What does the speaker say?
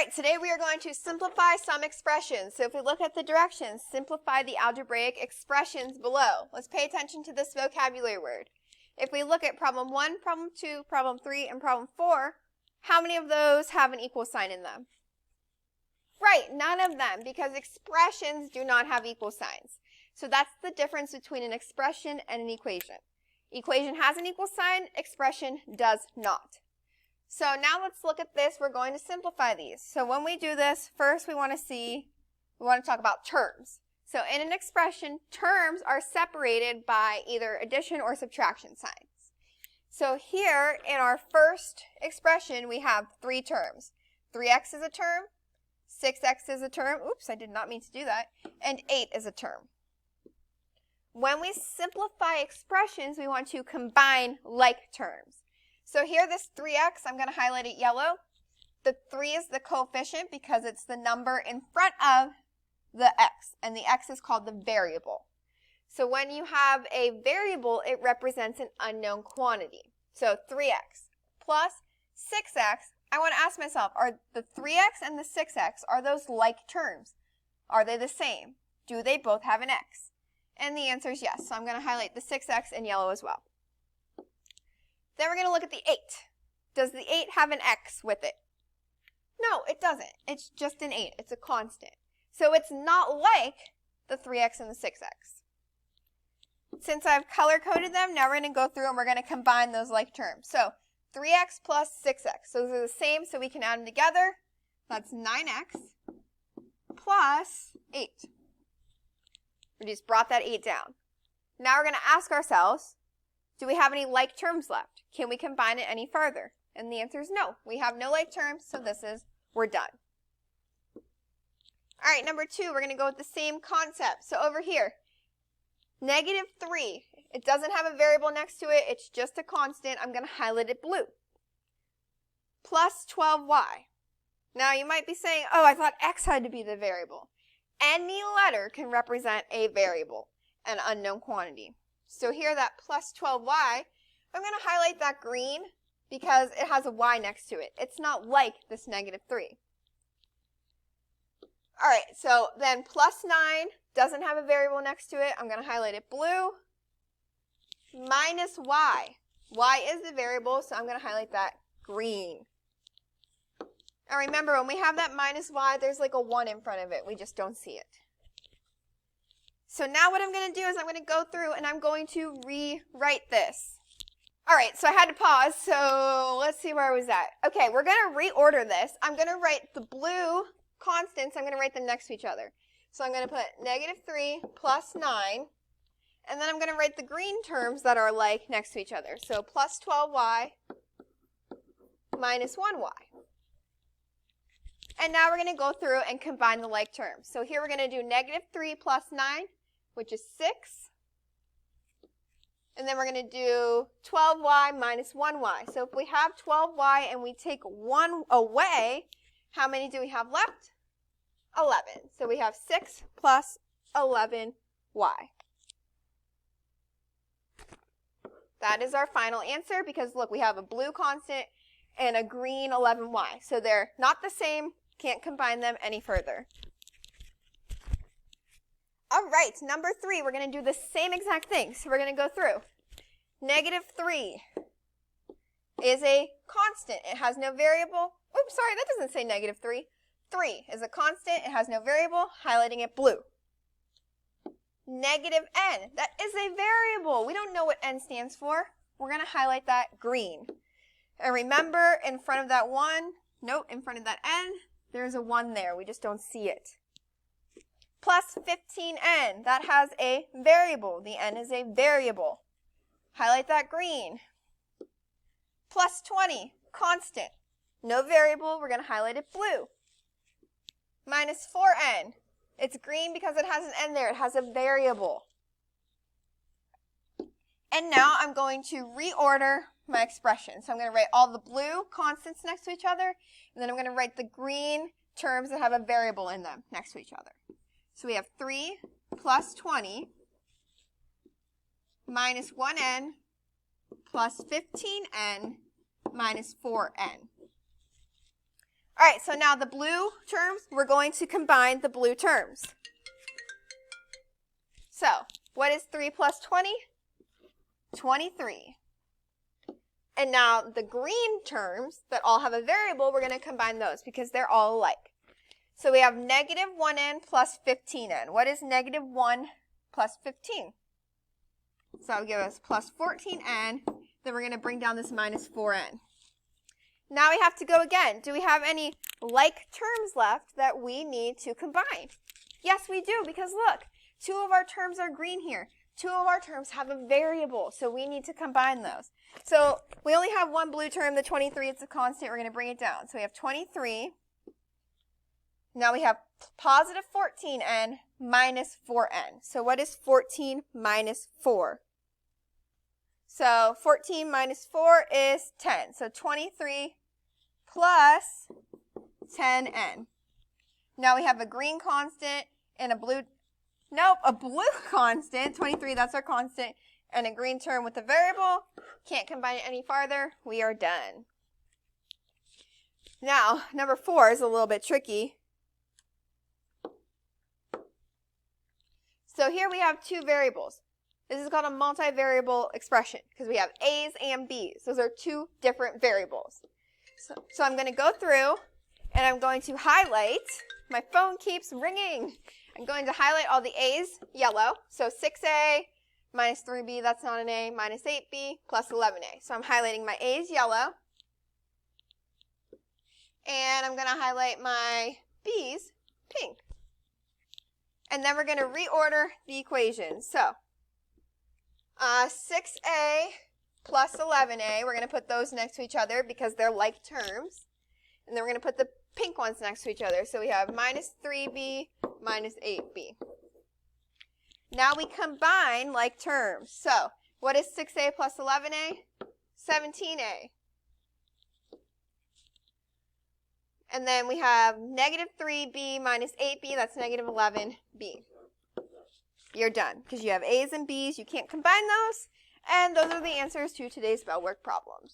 right, today we are going to simplify some expressions. So if we look at the directions, simplify the algebraic expressions below. Let's pay attention to this vocabulary word. If we look at problem 1, problem 2, problem 3, and problem 4, how many of those have an equal sign in them? Right, none of them, because expressions do not have equal signs. So that's the difference between an expression and an equation. Equation has an equal sign, expression does not. So now let's look at this. We're going to simplify these. So when we do this, first we want to talk about terms. So in an expression, terms are separated by either addition or subtraction signs. So here in our first expression, we have 3 terms. 3x is a term, 6x is a term, oops, I did not mean to do that, and 8 is a term. When we simplify expressions, we want to combine like terms. So here, this 3x, I'm going to highlight it yellow. The 3 is the coefficient because it's the number in front of the x, and the x is called the variable. So when you have a variable, it represents an unknown quantity. So 3x plus 6x, I want to ask myself, are the 3x and the 6x, are those like terms? Are they the same? Do they both have an x? And the answer is yes, so I'm going to highlight the 6x in yellow as well. Then we're going to look at the 8. Does the 8 have an x with it? No, it doesn't. It's just an 8. It's a constant. So it's not like the 3x and the 6x. Since I've color-coded them, now we're going to go through and we're going to combine those like terms. So 3x plus 6x. Those are the same, so we can add them together. That's 9x plus 8. We just brought that 8 down. Now we're going to ask ourselves, do we have any like terms left? Can we combine it any further? And the answer is no. We have no like terms, so we're done. All right, number 2, we're going to go with the same concept. So over here, negative 3. It doesn't have a variable next to it. It's just a constant. I'm going to highlight it blue. Plus 12y. Now you might be saying, oh, I thought x had to be the variable. Any letter can represent a variable, an unknown quantity. So here, that plus 12y, I'm going to highlight that green because it has a y next to it. It's not like this negative 3. All right, so then plus 9 doesn't have a variable next to it. I'm going to highlight it blue. Minus y. Y is the variable, so I'm going to highlight that green. Now remember, when we have that minus y, there's like a 1 in front of it. We just don't see it. So now what I'm going to do is I'm going to go through and I'm going to rewrite this. All right, so I had to pause, so let's see where I was at. Okay, we're going to reorder this. I'm going to write the blue constants, I'm going to write them next to each other. So I'm going to put negative 3 plus 9, and then I'm going to write the green terms that are like next to each other. So plus 12y minus 1y. And now we're going to go through and combine the like terms. So here we're going to do negative 3 plus 9, which is 6. And then we're going to do 12y minus 1y. So if we have 12y and we take 1 away, how many do we have left? 11. So we have 6 plus 11y. That is our final answer because, look, we have a blue constant and a green 11y. So they're not the same. Can't combine them any further. All right, number 3, we're going to do the same exact thing. So we're going to go through. Negative 3 is a constant. It has no variable. Oops, sorry, that doesn't say negative 3. 3 is a constant. It has no variable. Highlighting it blue. Negative n. That is a variable. We don't know what n stands for. We're going to highlight that green. And remember, in front of that 1, nope, in front of that n, there's a 1 there. We just don't see it. Plus 15n. That has a variable. The n is a variable. Highlight that green. Plus 20. Constant. No variable. We're going to highlight it blue. Minus 4n. It's green because it has an n there. It has a variable. And now I'm going to reorder my expression. So I'm going to write all the blue constants next to each other, and then I'm going to write the green terms that have a variable in them next to each other. So we have 3 plus 20 minus 1n plus 15n minus 4n. All right, so now the blue terms, we're going to combine the blue terms. So, what is 3 plus 20? 23. And now the green terms that all have a variable, we're going to combine those because they're all alike. So we have negative 1n plus 15n. What is negative 1 plus 15? So that would give us plus 14n. Then we're going to bring down this minus 4n. Now we have to go again. Do we have any like terms left that we need to combine? Yes, we do, because look, 2 of our terms are green here. 2 of our terms have a variable, so we need to combine those. So we only have one blue term, the 23, it's a constant. We're going to bring it down. So we have 23. Now we have positive 14n minus 4n. So what is 14 minus 4? So 14 minus 4 is 10. So 23 plus 10n. Now we have a green constant and a blue, a blue constant, 23, that's our constant, and a green term with a variable. Can't combine it any farther. We are done. Now, number 4 is a little bit tricky. So here we have 2 variables. This is called a multivariable expression because we have a's and b's. Those are 2 different variables. So I'm going to go through and I'm going to highlight. My phone keeps ringing. I'm going to highlight all the a's yellow. So 6a minus 3b, that's not an a, minus 8b plus 11a. So I'm highlighting my a's yellow. And I'm going to highlight my b's pink. And then we're going to reorder the equations. So 6a plus 11a, we're going to put those next to each other because they're like terms. And then we're going to put the pink ones next to each other. So we have minus 3b minus 8b. Now we combine like terms. So what is 6a plus 11a? 17a. And then we have negative 3b minus 8b, that's negative 11b. You're done because you have a's and b's. You can't combine those. And those are the answers to today's spell work problems.